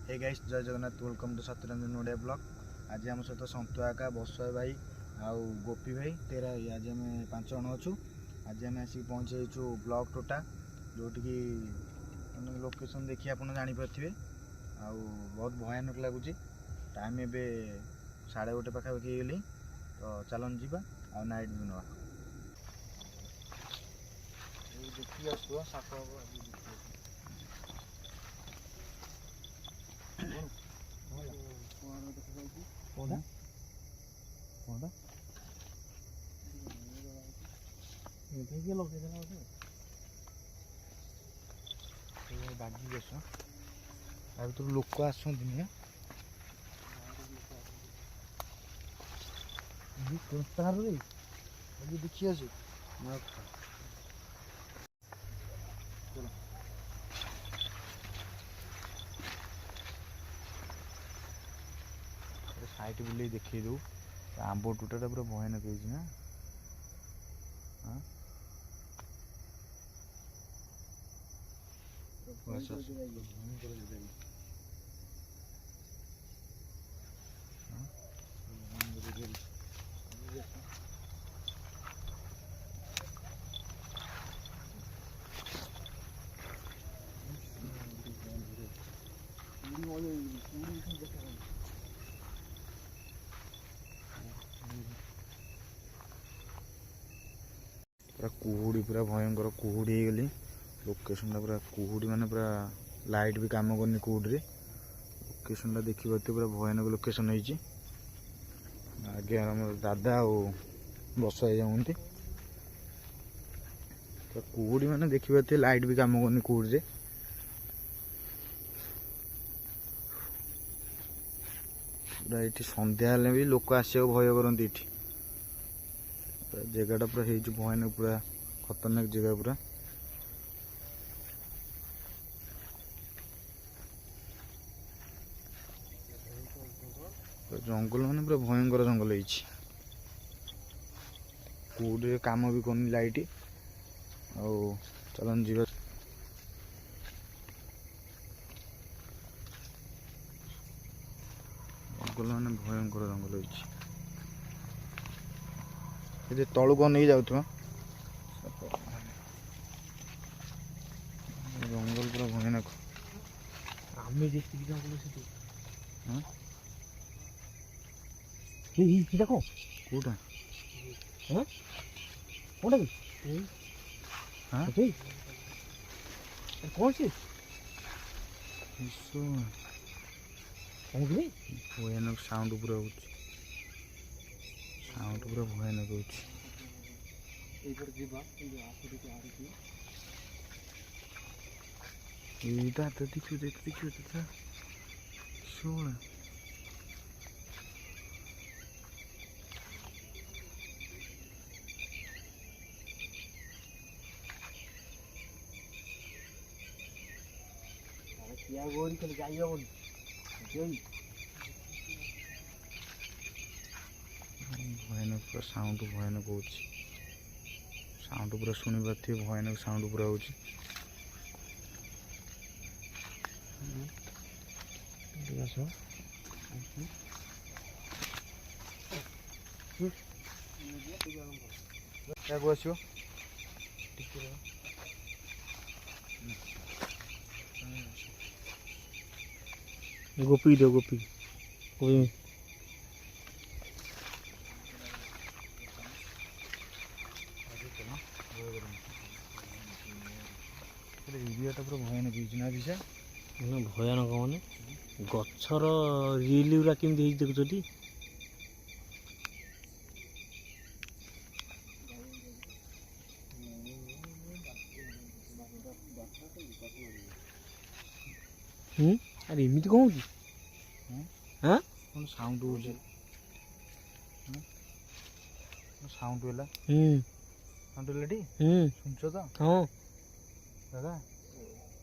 हे guys जय Jagannath welcome to Satyaranjan Odia blog. आज आम सहित सन्तु आका बसुआ भाई आउ गोपी भाई तेरा आज आम 5 जण अच्छु। आज आम आसिक पहुँचु ब्लॉक टोटा जोटिकी लोकेशन देखिए आप जापे आउ बहुत भयानक लगुच। टाइम ए 1:30 पाखापाखि गली तो चलन जीवा आ नाइट भी नवा देखिए आसो साप बागी आस लोक आसती देखिए साइट बुले देखी दो आंब टोटा पूरा भयानक ना। पूरा कुहुड़ी पूरा भयंकर कुहुड़ी हो गली लोकेशन पूरा कुहुड़ी माने पूरा लाइट भी काम करनी कुहुड़ी लोकेशन देखिए पूरा भयानक लोकेशन होती आगे आम दादा बस जाऊँगी तो कुहुड़ी माने देखिए लाइट भी काम करनी कुहुड़ी पूरा ये सन्ध्या भी लोक आसा भय करती जगह पूरा भयानक पूरा खतरनाक जगह पूरा जंगल माने पूरा भयंकर जंगल कौटे काम भी करनी लाइट आ चलन जीवा जंगल माने भयंकर जंगल ये तलू को नहीं जाऊ जंगल पूरा भयानक आम जंगल देखो कौटा कौन से भयानक साउंड पूरा भयानक देखियो शोण भयानक पूरा साउंड भयानक हो साउंड पूरा शुणी पारे भयानक साउंड पूरा हो क्या आसो गोपी दो गोपी एरियाटा पूरा भयानक ना दिशा भयानक माने गछर रिल गुरा केमती देखुछटी अरे एमती कौन हाँ कौन साउंड हो साउंड है साउंड है सुनछ तो हाँ दादा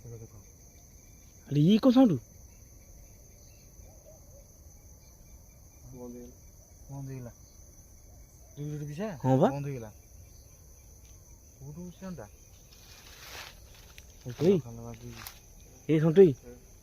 देखो देखो अरे ये कौन साउंड बंद होगा दिशा हाँ बा बंद होगा कौटू साउंडा ये सन्टुई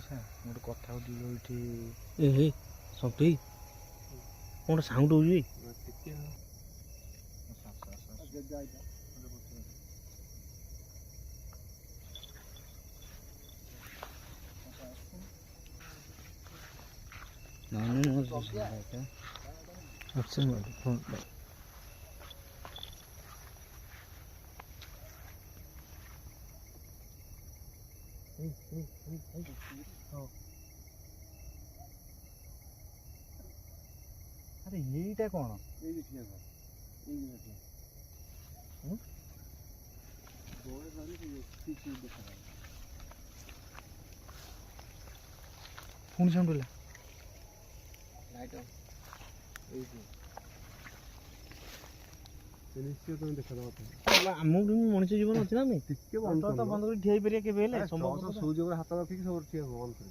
ପିସା ମୁଁ ଗୋଟେ କଥା ହଉଛି ଏଇଠି ଏ ହେ ସନ୍ତୋଇ କ'ଣ ସାଉଣ୍ଡ ହେଉଛି ଆରେ ଏଇଟା କ'ଣ ପୁଣି ସାଉଣ୍ଡ ହେଲା ଆମକୁ ମଣିଷ ଜୀବନ ଅଛି ନା ନାଇଁ ଟିକେ ବନ୍ଦ କରି ଠିଆ ହେଇପାରିବା କେବେ ହେଲେ ସୂର୍ଯ୍ୟ ହାତ ରଖିକି ସବୁ ଠିଆ ବନ୍ଦ କରି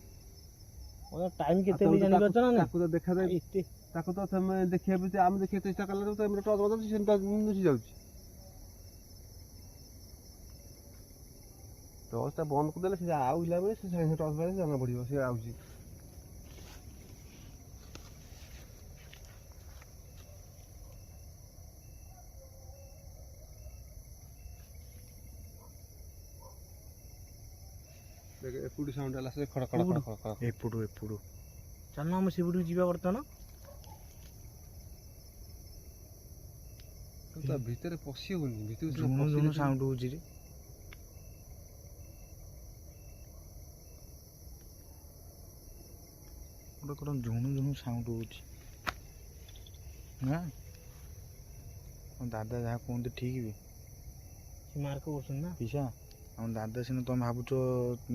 ଟାଇମ୍ କେତେ ହେଲେ ଜାଣିପାରୁଛ ନା ନାଇଁ ତାକୁ ତ ଦେଖାଯାଏ ଏତେ ତାକୁ ତ ତମେ ଦେଖିବା ପାଇଁ ଆମେ ଦେଖିବା ଚେଷ୍ଟା କଲା ବେଳକୁ ତମେ ଟର୍ଚ୍ଚ ବଜାଉଛି ସେମିତି ଲୁଚି ଯାଉଛି ଟର୍ଚ୍ଚଟା ବନ୍ଦ କରିଦେଲେ ସେ ଆଉଲା ବେଳେ ସେ ସାଙ୍ଗେ ଟର୍ଚ୍ଚ ମାରିଲେ ଜଣା ପଡ଼ିବ ସେ ଆଉଛି ଏପଟୁ ସାଉଣ୍ଡ ହେଲା ସେ ଖଡ଼ ଖଡ଼ ଖଡ଼ ଖଡ଼ ଏପଟୁ ଚାଲୁନ ଆମେ ସେପଟକୁ ଯିବା ବର୍ତ୍ତମାନ ତା ଭିତରେ ପଶି ହଉନି ଭିତରୁ ଝୁଣୁ ସାଉଣ୍ଡ ହଉଛି ରେ ଗୋଟେ କ'ଣ ଝୁଣୁ ସାଉଣ୍ଡ ହଉଛି ନା ଆମ ଦାଦା ଯାହା କୁହନ୍ତି ଠିକ୍ ବି ସେ ମାର୍କ କରୁଛନ୍ତି ନା ପିସା ଆମ ଦାଦା ସିନା ତମେ ଭାବୁଛ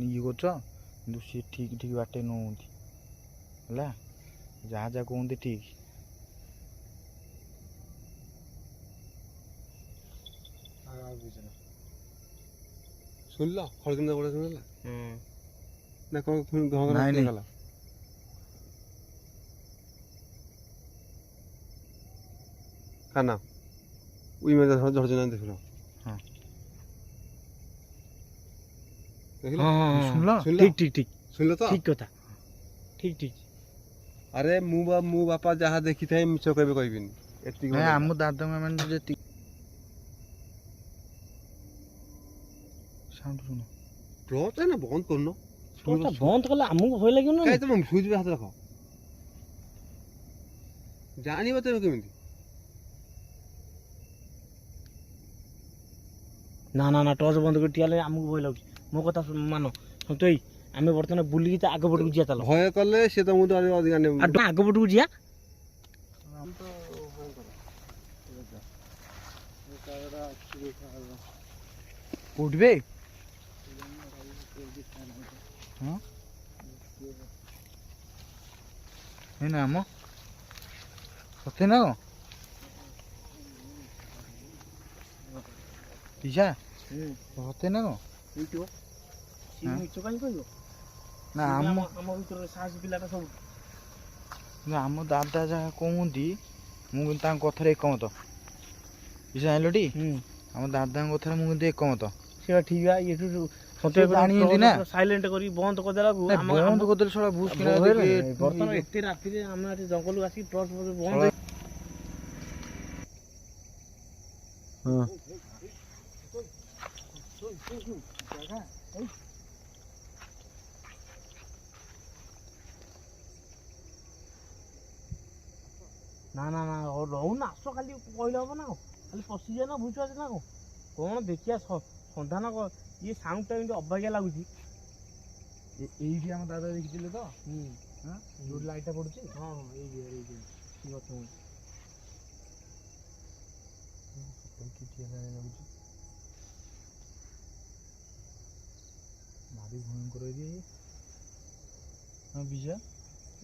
ଇଏ କରୁଛ କିନ୍ତୁ ସିଏ ଠିକ୍ ବାଟେ ନଉନ୍ତି ହେଲା ଯାହା କୁହନ୍ତି ଠିକ୍ ଶୁଣିଲ ଖଳକିନା ବଡ଼ ଶୁଣିଲା ନା କ'ଣ ନାଇଁ, ନାଇଁ। ଗଲା କାନା ଉଇ ମାରି ଝଡ଼ୁଛି ନା ଦେଖିଲ ହଁ। ଦେଖିଲ ଶୁଣିଲ ଶୁଣିଲ ଠିକ୍ ଶୁଣିଲ ତ ଠିକ୍ କଥା ଠିକ୍ ଆରେ ମୁଁ ବାପା ଯାହା ଦେଖିଥାଏ ମିଛ କେବେ କହିବିନି ଏତିକି ନାଇଁ ଆମ ଦାଦା ମାନେ ଯେତିକି ସାଉଣ୍ଡ ଶୁଣ ଟର୍ଚ୍ଚ ନା ବନ୍ଦ କରୁନ ବନ୍ଦ କଲେ ଆମକୁ ଭୟ ଲାଗିବ ନା କାହିଁ ତମେ ସୁଇଚ୍ ହାତ ରଖ ଜାଣିବ ତମେ କେମିତି ନା ନା ନା ଟର୍ଚ୍ଚ ବନ୍ଦ କରି ଠିଆ ହେଲେ ଆମକୁ ଭୟ ଲାଗୁଛି ମୋ କଥା ମାନ ସନ୍ତୋଇ ଆମେ ବର୍ତ୍ତମାନ ବୁଲିକି ତା ଆଗ ପଟକୁ ଯିବା ଚାଲ ଭୟ କଲେ ସେ ତମକୁ ତ ଅଧିକା ନେବ ଆଗ ପଟକୁ ଯିବା କୋଉଠି ବେ ହଁ ଏଇନା ଆମ ସତେ ନା କ'ଣ ପିସା ସତେ ନା କ'ଣ ମିଛ କାହିଁ କହିବ ନା ଆମ ଭିତରେ ସାହସ ପିଲାଟା ସବୁ ନା ଆମ ଦାଦା ଯାହା କୁହନ୍ତି ମୁଁ କିନ୍ତୁ ତାଙ୍କ କଥାରେ ଏକମତ ପିସା ଜାଣିଲଟି ଆମ ଦାଦାଙ୍କ କଥାରେ ମୁଁ କିନ୍ତୁ ଏକମତ ସେଟା ଠିକ୍ ଏଠୁ ଜାଣିଛନ୍ତି ନା ସାଇଲେଣ୍ଟ କରି ବନ୍ଦ କରିଦେଲାକୁ ବନ୍ଦ କରିଦେଲେ ଶଳା ଭୁସ୍ କିଣା ବର୍ତ୍ତମାନ ଏତେ ରାତିରେ ଆମେ ଏଠି ଜଙ୍ଗଲକୁ ଆସିକି ଟର୍ଚ୍ଚ ବନ୍ଦ ନା ନା ନା ରହୁନା ଆସ ଖାଲି କହିଲେ ହବ ନା ଖାଲି ପଶିଯାଏ ନା ବୁଝିପାରୁଛ ନା କ'ଣ ଦେଖିବା ସନ୍ଧାନ ଇଏ ସାଉଣ୍ଡଟା ଏମିତି ଅବାଗିଆ ଲାଗୁଛି ଏଇଠି ଆମ ଦାଦା ଦେଖିଥିଲେ ତ ଯୋଉଠି ଲାଇଟ୍ଟା ପଡୁଛି ହଁ ଏଇ ଗଛ ଭାରି ଭୟଙ୍କର ଏରିଆ ହଁ ବିଜା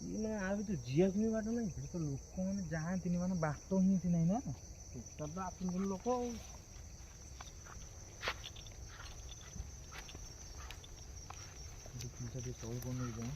ଇଏ ମାନେ ଆ ଭିତରେ ଯିବାକୁ ହିଁ ବାଟ ନାହିଁ ଏଠି ତ ଲୋକମାନେ ଯାଆନ୍ତିନି ମାନେ ବାଟ ହିଁ ଏଠି ନାହିଁ ନା ଟୋଟାଲ ତ ଆସୁଛନ୍ତି ଲୋକ ଆଉ ଟିକେ ତଳ କଣ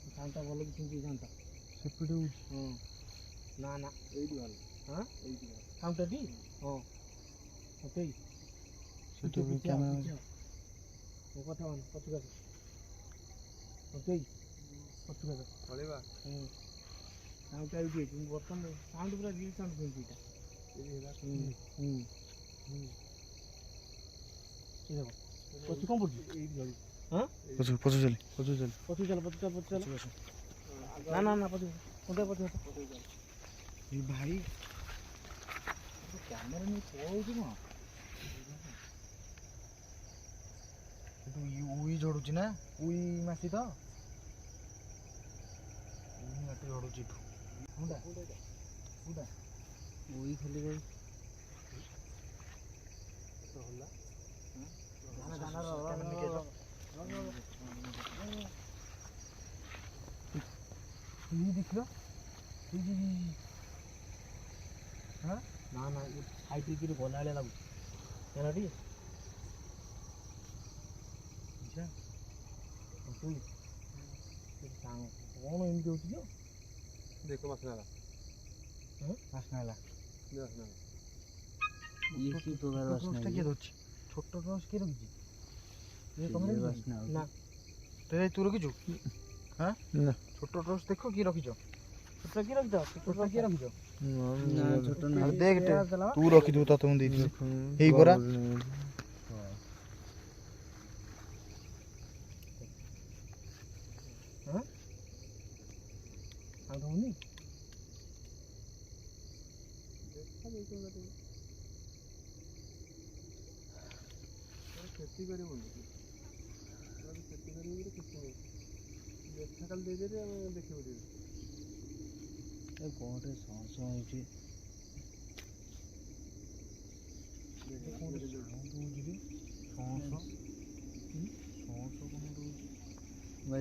ସାଉଣ୍ଡଟା ଭଲ କି ଶୁଣିଛି ଯାଆନ୍ତା ସେପଟେ ହଉଛି ହଁ ନା ନା ଏଇଠି ଭଲ ହଁ ଏଇଠି ଭଲ ସାଉଣ୍ଡଟା ଟି ହଁ ଓକେ ସେଠି ବି କ୍ୟାମେରା ମୋ କଥା ମାନ ପଛକୁ ଆସ ଓକେ ପଛକୁ ଆସ ପଳେଇବା ସାଉଣ୍ଡଟା ଏଇଠି ଅଛି ବର୍ତ୍ତମାନ ସାଉଣ୍ଡ ପୁରା ରିଲ୍ ସାଉଣ୍ଡ ଶୁଣିଛି ଏଇଟା ଏଇଠି ହେଲା ପଛକୁ କ'ଣ ପଡ଼ୁଛି ଏଇଠି ଧରି ପଛକୁ ଚାଲ ପଛକୁ ଚାଲ ନା ନା ନା ପଛକୁ ପଛକୁ ଏ ଭାଇ କ୍ୟାମେରା ନେଇ ପଳଉଛି କ'ଣ ସେଠୁ ଉଇ ଝଡ଼ୁଛି ନା ଉଇ ମାଟି ତ ଉଇ ମାଟି ଝଡ଼ୁଛି ଏଠୁ କୋଉଟା ଉଇ ଖାଲି ଯାଇ ଦେଖିଲ ହଁ ନା ନା ସାଇଟ୍ ହେଇକିରି ଗଲା ଭଳିଆ ଲାଗୁଛି ହେଲା ଟି କ'ଣ ଏମିତି ହେଉଛି ଯେ ଦେଖ ବାସ୍ନା ହେଲା ବାସ୍ନା ହେଲା ବାସ୍ନା ହେଲା ଇଏ କି ପ୍ରକାର ବାସ୍ନା କିଏ ଧରୁଛି ଛୋଟ ଟର୍ଚ କିଏ ରଖିଛି ନା ତୁ ରଖିଛୁ ହଁ ନା ଛୋଟ ଟର୍ଚ ଦେଖ କିଏ ରଖିଛ ଛୋଟ କିଏ ରଖିଛ ଛୋଟ କିଏ ରଖିଛ ଛୋଟ ଦେଖ ତୁ ରଖିଥିବୁ ତତେ ମୁଁ ଦେଇଥିଲି ହେଇ ପରା ଆଉ ହଉନି କ୍ଷତି କରିବୁନି କ୍ଷତି କରିବୁ କିଛି ନାହିଁ ଦେଖା କାଲି ଦେଇଦେଲେ ଆମେ ଦେଖିବୁ ଟିକେ କ'ଣ ଟିକେ ହେଉଛି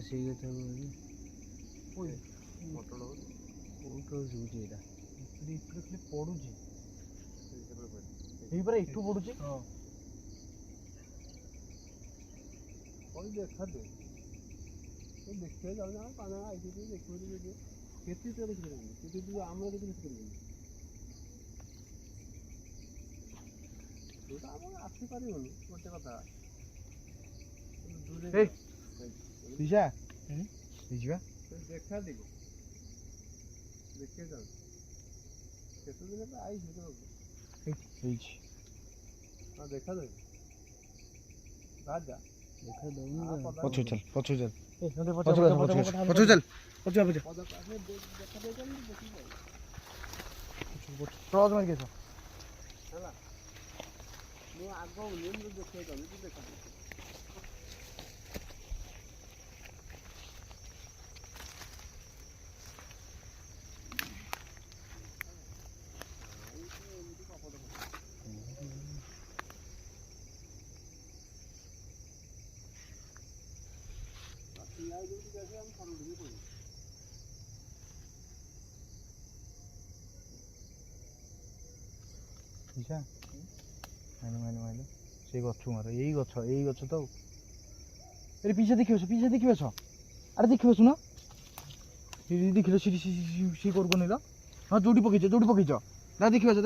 ସେଇ କଥା ମଟର କୋଉଠୁ ଶୁଭୁଛି ଏଇଟା ପଡୁଛି ଏଇପରା ଏଠୁ ପଡୁଛି ହଁ କହି ଦେଖା ଦେ ଦେଖିବା ଯାଉନା ପାନା ଆଇଛି ଦେଖିବୁ ଟିକେ କେତେ ତ ଦେଖିପାରିବୁନି କିନ୍ତୁ ଆମର କିଛି ଦେଖିପାରିବୁନି ଯୋଉଟା ଆମର ଆସିପାରିବନି ଗୋଟେ କଥା ପିସା ହେଇଯିବା ଦେଖା ଦିଗ ଦେଖିବା ଯାଉ କେତେ ଦିନ ତ ଆଇଛି ତ ହେଇଛି ହଁ ଦେଖାଯାଉ ରାଜା ଦେଖା ଦଉନି ପଛକୁ ଚାଲ ପଛକୁ ଚାଲ ଟର୍ଚ ମାରିକି ଆସ ହେଲା ମୁଁ ଆଗ ମୁଁ ଦେଖେଇ ଦେବି ତୁ ଦେଖା ପିସା ମାଇଲେ ସେଇ ଗଛ ମାର ଏଇ ଗଛ ତ ଆରେ ପିସା ଦେଖିବ ଆରେ ଦେଖିବ ଶୁଣ ଦେଖିଲ ସେ କରୁନି ତ ହଁ ଯୋଉଠି ପକେଇଛ ନା ଦେଖିବ ଦେଖ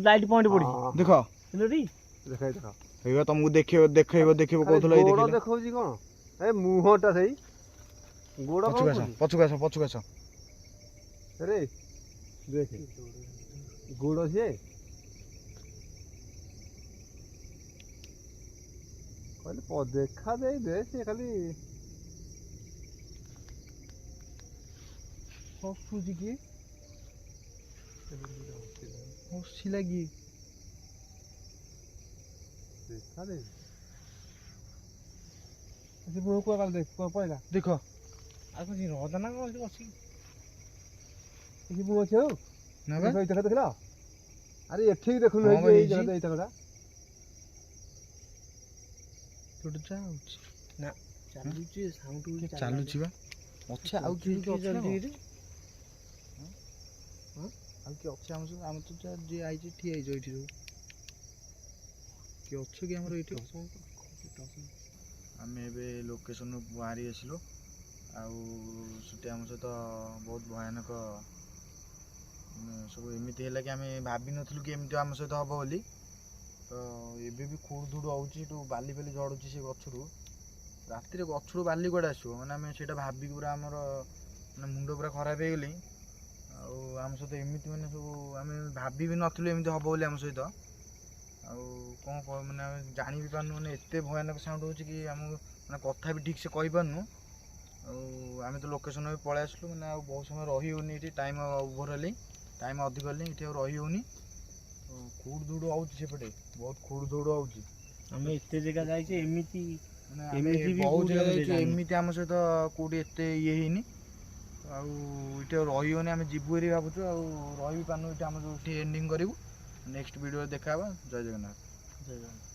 ଲାଇଟ୍ ପଏଣ୍ଟ ପଡିଛି ଦେଖ ଏଇ ତମକୁ ଦେଖେଇବ କହୁଥିଲ ଏଇ ଦେଖିଲ ଦେଖଉଛି କ'ଣ ଏ ମୁହଁଟା ସେଇ ଗୋଡ଼ ପଛକୁ ଆସ ରେ ଦେଖେ ଗୋଡ଼ ସିଏ କହିଲେ ଦେଖା ଦେ ସେ ଖାଲି ହସୁଛି କିଏ ହସିଲା କିଏ ଦେଖା ଦେ କୁଆ କାଲି ଦେଖ ପଳେଇଲା ଦେଖ ଆଉ କିଛି ରଦ ନା କ'ଣ ବସି କିଛି ପୁଅ ଅଛି ଆଉ ନା ଏଇ ଜାଗା ଦେଖିଲ ଆରେ ଏଠିକି ଦେଖୁନୁ ହଁ ଏଇ ଜାଗା ଏଇ ଜାଗାଟା ଯାଉଛି ନା ଚାଲୁଛି ସାଉଣ୍ଡ ଚାଲୁଛି ବା ଅଛି ଆଉ କିଏ ଅଛି ଆଉ କିଏ ଅଛି ଆମ ତ ଯିଏ ଆଇଛି ଠିଆ ହେଇଛ ଏଇଠି ସବୁ କିଏ ଅଛ କି ଆମର ଏଇଠି? ଆମେ ଏବେ ଲୋକେସନରୁ ବାହାରି ଆସିଲୁ ଆଉ ସେଠି ଆମ ସହିତ ବହୁତ ଭୟାନକ ସବୁ ଏମିତି ହେଲା କି ଆମେ ଭାବିନଥିଲୁ କି ଏମିତି ଆମ ସହିତ ହେବ ବୋଲି। ତ ଏବେ ବି ଖୁଡ଼ ଧୁଡ଼ ହେଉଛି, ଏଠୁ ବାଲି ବାଲି ଝଡ଼ୁଛି ସେ ଗଛରୁ। ରାତିରେ ଗଛରୁ ବାଲି କୁଆଡ଼େ ଆସିବ, ମାନେ ଆମେ ସେଇଟା ଭାବିକି ପୁରା ଆମର ମାନେ ମୁଣ୍ଡ ପୁରା ଖରାପ ହେଇଗଲି। ଆଉ ଆମ ସହିତ ଏମିତି ମାନେ ସବୁ ଆମେ ଭାବି ବି ନଥିଲୁ ଏମିତି ହେବ ବୋଲି ଆମ ସହିତ। ଆଉ କ'ଣ ମାନେ ଆମେ ଜାଣି ବି ପାରୁନୁ, ମାନେ ଏତେ ଭୟାନକ ସାଉଣ୍ଡ ହେଉଛି କି ଆମକୁ ମାନେ କଥା ବି ଠିକ୍ ସେ କହିପାରୁନୁ। ଆଉ ଆମେ ତ ଲୋକେସନ୍ ବି ପଳେଇ ଆସିଲୁ, ମାନେ ଆଉ ବହୁତ ସମୟ ରହି ହେଉନି ଏଠି, ଟାଇମ୍ ଓଭର୍ ହେଲି, ଟାଇମ୍ ଅଧିକ ହେଲି, ଏଠି ଆଉ ରହି ହେଉନି। ଖୁଡ଼ ଧୁଡ଼ ହେଉଛି ସେପଟେ, ବହୁତ ଖୁଡ଼ ଧୁଡ଼ ହେଉଛି। ଆମେ ଏତେ ଜାଗା ଯାଇଛେ ଏମିତି ମାନେ ଆମେ ଏମିତି ବି ବହୁତ କୋଉଠି ଜାଗା ଆମେ ଯାଇଛୁ, ଜାଣିନୁ। ଏମିତି ଆମ ସହିତ କେଉଁଠି ଏତେ ଇଏ ହେଇନି। ଆଉ ଏଠି ଆଉ ରହି ହେଉନି, ଆମେ ଯିବୁ ବୋଲି ଭାବୁଛୁ, ଆଉ ରହିବି ପାରୁନୁ ଏଠି। ଆମେ ଏଠି ଏଣ୍ଡିଙ୍ଗ କରିବୁ, ନେକ୍ସଟ ଭିଡ଼ିଓରେ ଦେଖା ହେବା। ଜୟ ଜଗନ୍ନାଥ। ଜୟ ଜଗନ୍ନାଥ।